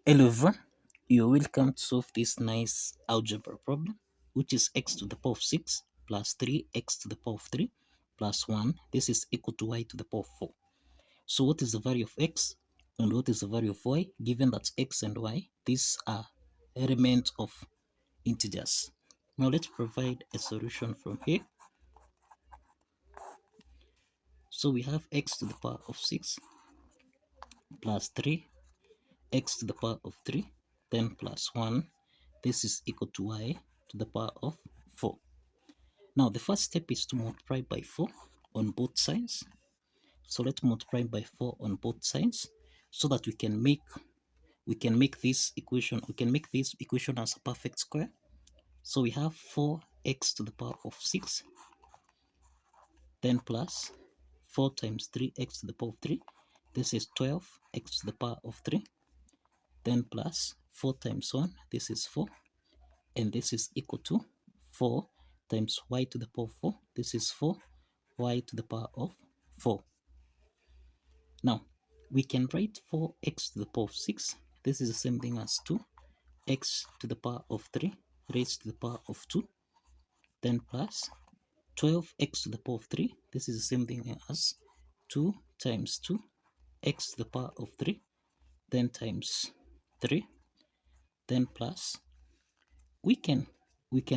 Hello everyone, you're welcome to solve this nice algebra problem, which is x to the power of 6 plus 3x to the power of 3 plus 1. This is equal to y to the power of 4. So what is the value of x and what is the value of y, given that x and y, these are elements of integers? Now let's provide a solution from here. So we have x to the power of 6 plus 3 x to the power of 3, then plus 1. This is equal to y to the power of 4. Now the first step is to multiply by 4 on both sides. So let's multiply by 4 on both sides so that we can make this equation as a perfect square. So we have 4x to the power of 6, then plus 4 times 3x to the power of 3. This is 12x to the power of 3, then plus 4 times 1, this is 4, and this is equal to 4 times y to the power of 4, this is 4 y to the power of 4. Now we can write 4x to the power of 6, this is the same thing as 2x to the power of 3 raised to the power of 2, then plus 12x to the power of 3, this is the same thing as 2 times 2 x to the power of 3, then times 3, then plus we can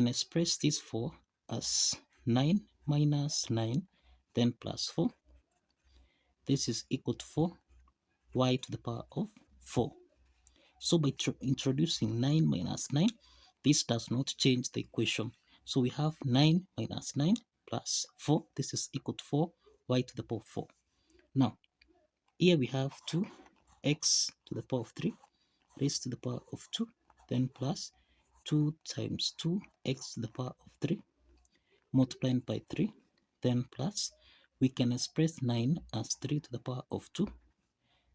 express this 4 as 9 minus 9, then plus 4. This is equal to 4 y to the power of 4. So by introducing 9 minus 9, this does not change the equation. So we have 9 minus 9 plus 4. This is equal to 4 y to the power of 4. Now here we have 2x to the power of 3 raised to the power of 2, then plus 2 times 2x to the power of 3 multiplied by 3, then plus we can express 9 as 3 to the power of 2,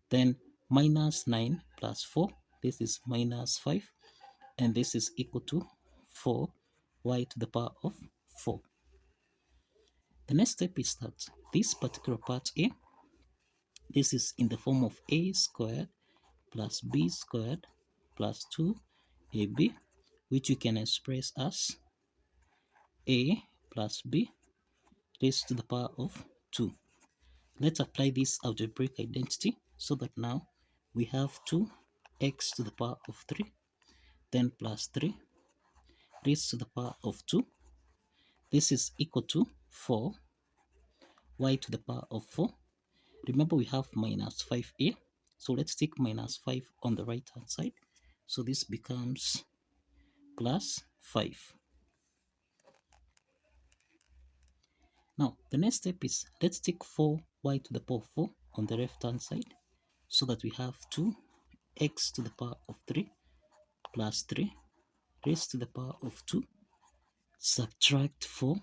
then minus 9 plus 4, this is minus 5, and this is equal to 4 y to the power of 4. The next step is that this particular part here, this is in the form of a squared plus b squared plus 2ab, which you can express as a plus b raised to the power of 2. Let's apply this algebraic identity so that now we have 2x to the power of 3, then plus 3 raised to the power of 2. This is equal to 4 y to the power of 4. Remember we have minus 5 here, so let's take minus 5 on the right hand side. So this becomes plus 5. Now the next step is let's take 4y to the power of 4 on the left hand side so that we have 2x to the power of 3 plus 3 raised to the power of 2, subtract 4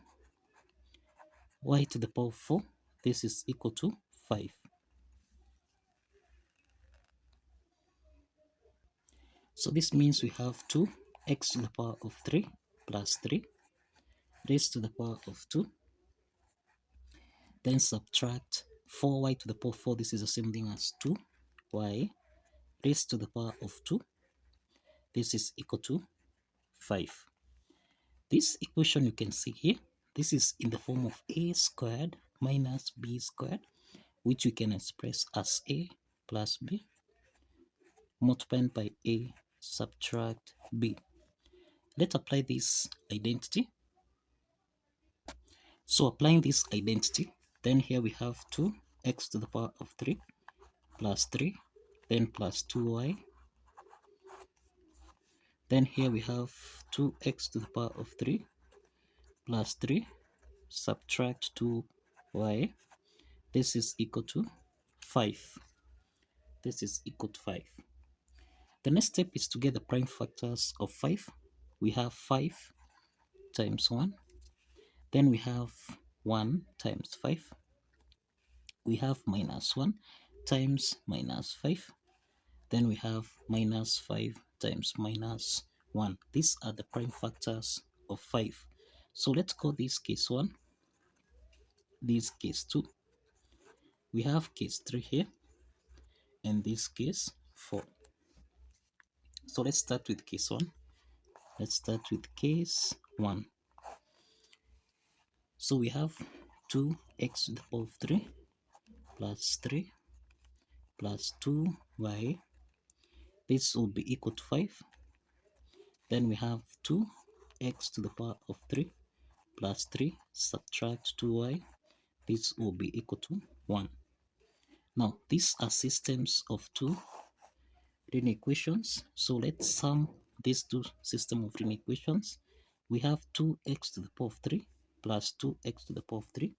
y to the power of 4, this is equal to 5. So this means we have 2x to the power of 3 plus 3 raised to the power of 2, then subtract 4y to the power of 4, this is the same thing as 2y raised to the power of 2, this is equal to 5. This equation you can see here, this is in the form of a squared minus b squared, which we can express as a plus b multiplied by a subtract b. Let's apply this identity. So applying this identity, then here we have 2x to the power of 3 plus 3, then plus 2y. Then here we have 2x to the power of 3 plus 3 subtract 2y. This is equal to 5. This is equal to 5. The next step is to get the prime factors of 5. We have 5 times 1. Then we have 1 times 5. We have minus 1 times minus 5. Then we have minus 5 times minus 1. These are the prime factors of 5. So let's call this case 1, this case 2. We have case 3 here, and this case 4. So let's start with case 1. Let's start with case 1. So we have 2x to the power of 3 plus 3 plus 2y. This will be equal to 5. Then we have 2x to the power of 3 plus 3 subtract 2y. This will be equal to 1. Now, these are systems of two linear equations. So let's sum these two systems of linear equations. We have 2x to the power of 3 plus 2x to the power of 3.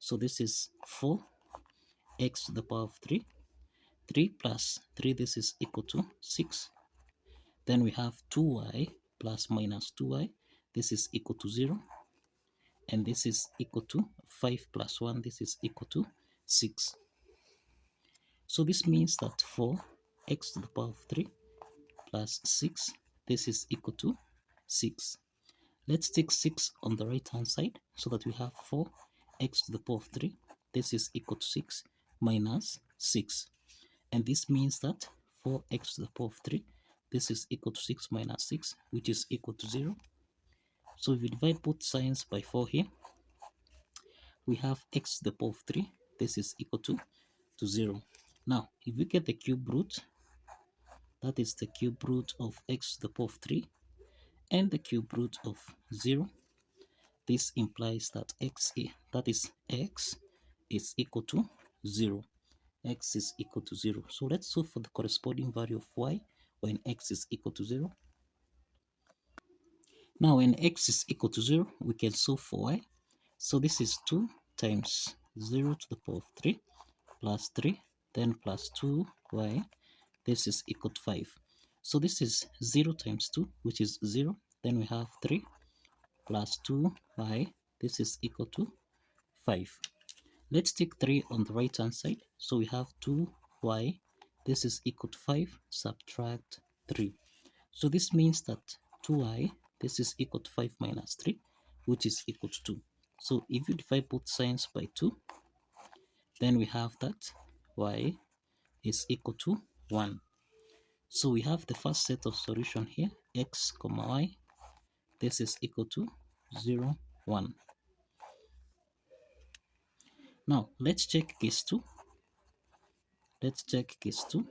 So this is 4x to the power of 3. 3 plus 3, this is equal to 6. Then we have 2y plus minus 2y. This is equal to 0. And this is equal to 5 plus 1. This is equal to 6. So this means that 4x to the power of 3 plus 6, this is equal to 6. Let's take 6 on the right hand side so that we have 4x to the power of 3. This is equal to 6 minus 6. And this means that 4x to the power of 3, this is equal to 6 minus 6, which is equal to 0. So if we divide both signs by 4 here, we have x to the power of 3. This is equal to 0. Now, if we get the cube root, that is the cube root of x to the power of 3 and the cube root of 0. This implies that x is equal to 0. X is equal to 0. So let's solve for the corresponding value of y when x is equal to 0. Now, when x is equal to 0, we can solve for y. So this is 2 times 0 to the power of 3 plus 3, then plus 2y. This is equal to 5. So this is 0 times 2, which is 0. Then we have 3 plus 2y. This is equal to 5. Let's take 3 on the right hand side. So we have 2y. This is equal to 5. Subtract 3. So this means that 2y, this is equal to 5 minus 3, which is equal to 2. So if you divide both signs by 2, then we have that y is equal to 1. So we have the first set of solution here, x comma y. This is equal to 0, 1. Now let's check case 2. Let's check case 2.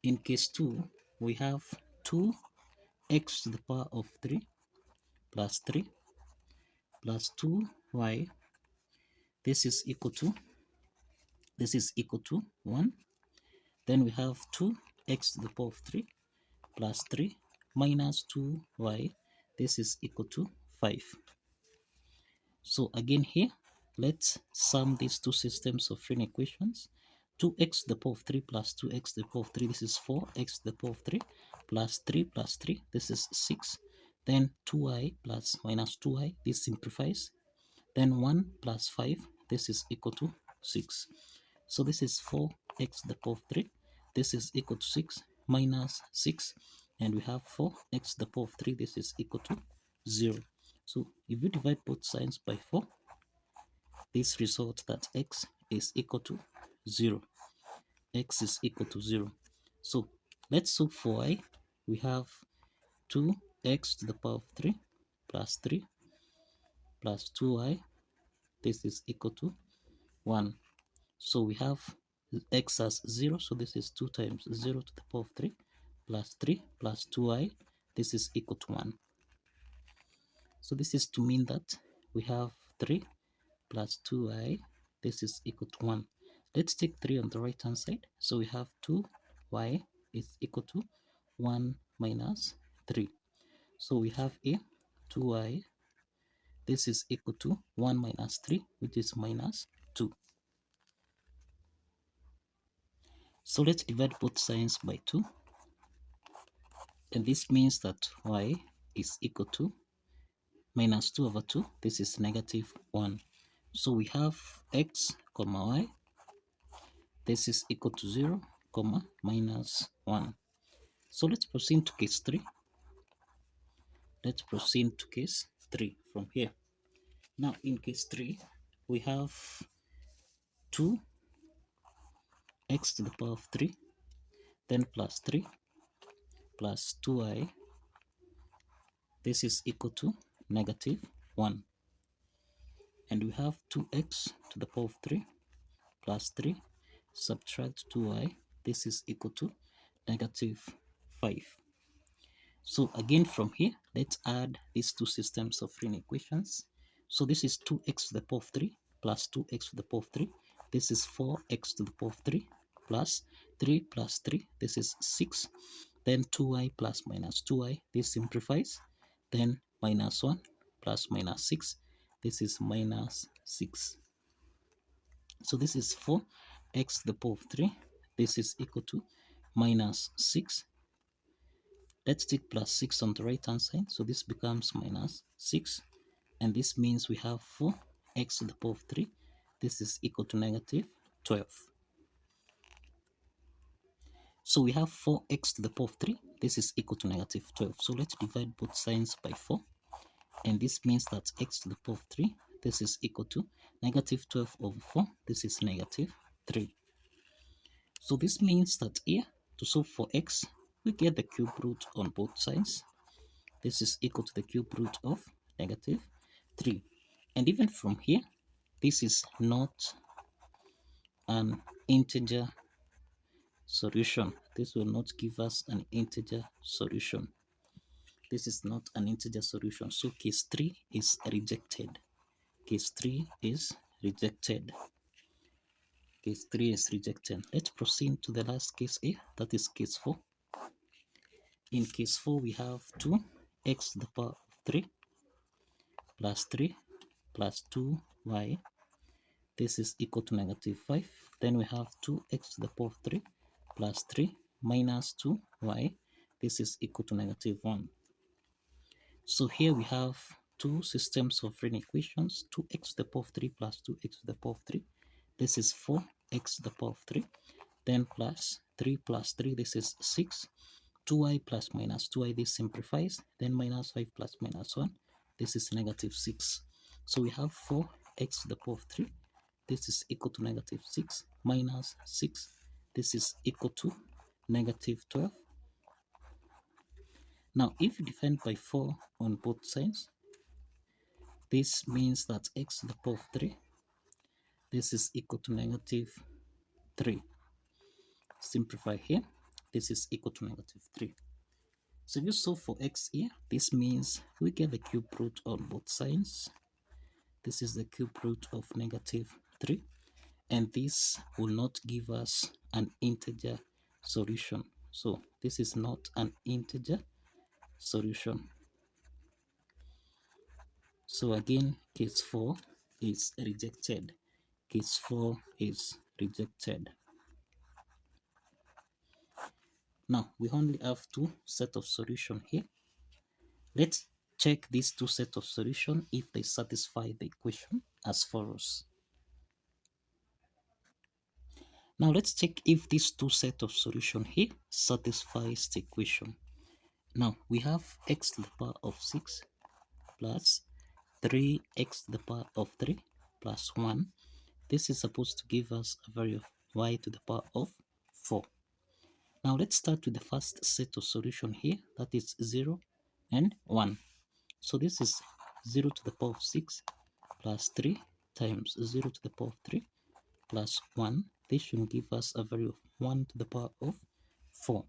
In case 2, we have 2x to the power of 3 plus 3 plus 2y. This is equal to 1. Then we have 2x to the power of 3 plus 3 minus 2y. This is equal to 5. So again here, let's sum these two systems of linear equations. 2x to the power of 3 plus 2x to the power of 3, this is 4x to the power of 3 plus 3, this is 6. Then 2y plus minus 2y, this simplifies. Then 1 plus 5, this is equal to 6. So this is 4x to the power of 3. This is equal to 6 minus 6. And we have 4x to the power of 3. This is equal to 0. So if we divide both signs by 4, this results that x is equal to 0. X is equal to 0. So let's solve for y. We have 2x to the power of 3 plus 3 plus 2y. This is equal to 1. So we have x as 0. So this is 2 times 0 to the power of 3 plus 2y. This is equal to 1. So this is to mean that we have 3 plus 2y. This is equal to 1. Let's take 3 on the right hand side. So we have 2y is equal to 1 minus 3. So we have a 2y. This is equal to 1 minus 3, which is minus 2. So let's divide both signs by 2. And this means that y is equal to minus 2 over 2. This is negative 1. So we have x comma y. This is equal to 0 comma minus 1. So let's proceed to case 3. Let's proceed to case 3 from here. Now in case 3, we have 2x to the power of 3, then plus 3 plus 2i, this is equal to negative 1. And we have 2x to the power of 3 plus 3, subtract 2y, this is equal to negative 5. So again from here, let's add these two systems of linear equations. So this is 2x to the power of 3 plus 2x to the power of 3. This is 4x to the power of 3 plus 3 plus 3. This is 6. Then 2y plus minus 2y. This simplifies. Then minus 1 plus minus 6. This is minus 6. So this is 4x to the power of 3. This is equal to minus 6. Let's take plus 6 on the right hand side. So this becomes minus 6. And this means we have 4x to the power of 3. This is equal to negative 12. So we have 4x to the power of 3. This is equal to negative 12. So let's divide both sides by 4. And this means that x to the power of 3, this is equal to negative 12 over 4. This is negative 3. So this means that here, to solve for x, we get the cube root on both sides. This is equal to the cube root of negative 3. And even from here, this is not an integer solution. This will not give us an integer solution. This is not an integer solution. So case 3 is rejected. Case 3 is rejected. Case 3 is rejected. Let's proceed to the last case here. That is case 4. In case 4, we have 2x to the power of 3 plus 3 plus 2y. This is equal to negative 5. Then we have 2x to the power of 3 plus 3 minus 2y. This is equal to negative 1. So here we have two systems of linear equations, 2x to the power of 3 plus 2x to the power of 3. This is 4x to the power of 3. Then plus 3 plus 3, this is 6. 2y plus minus 2y, this simplifies. Then minus 5 plus minus 1, this is negative 6. So we have 4x to the power of 3. This is equal to negative 6 minus 6. This is equal to negative 12. Now, if you divide by 4 on both sides, this means that x to the power of 3, this is equal to negative 3. Simplify here, this is equal to negative 3. So if you solve for x here, this means we get the cube root on both sides. This is the cube root of negative 3. And this will not give us an integer solution. So this is not an integer solution. So again, case 4 is rejected. Case 4 is rejected. Now, we only have two sets of solution here. Let's check these two sets of solution if they satisfy the equation as follows. Now, let's check if these two sets of solution here satisfies the equation. Now, we have x to the power of 6 plus 3x to the power of 3 plus 1. This is supposed to give us a value of y to the power of 4. Now let's start with the first set of solution here, that is 0 and 1. So this is 0 to the power of 6 plus 3 times 0 to the power of 3 plus 1. This should give us a value of 1 to the power of 4.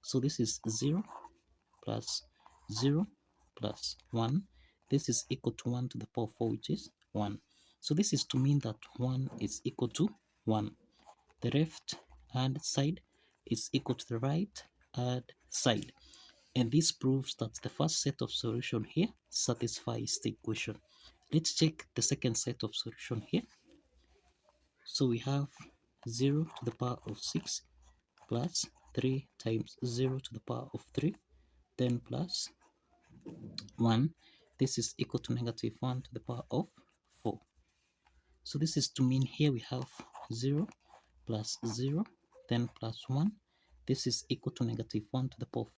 So this is 0 plus 0 plus 1. This is equal to 1 to the power of 4, which is 1. So this is to mean that 1 is equal to 1. The left hand side is equal to the right hand side. And this proves that the first set of solution here satisfies the equation. Let's check the second set of solution here. So we have 0 to the power of 6 plus 3 times 0 to the power of 3, then plus 1. This is equal to negative 1 to the power of 4. So this is to mean here we have 0 plus 0, then plus 1. This is equal to negative 1 to the power of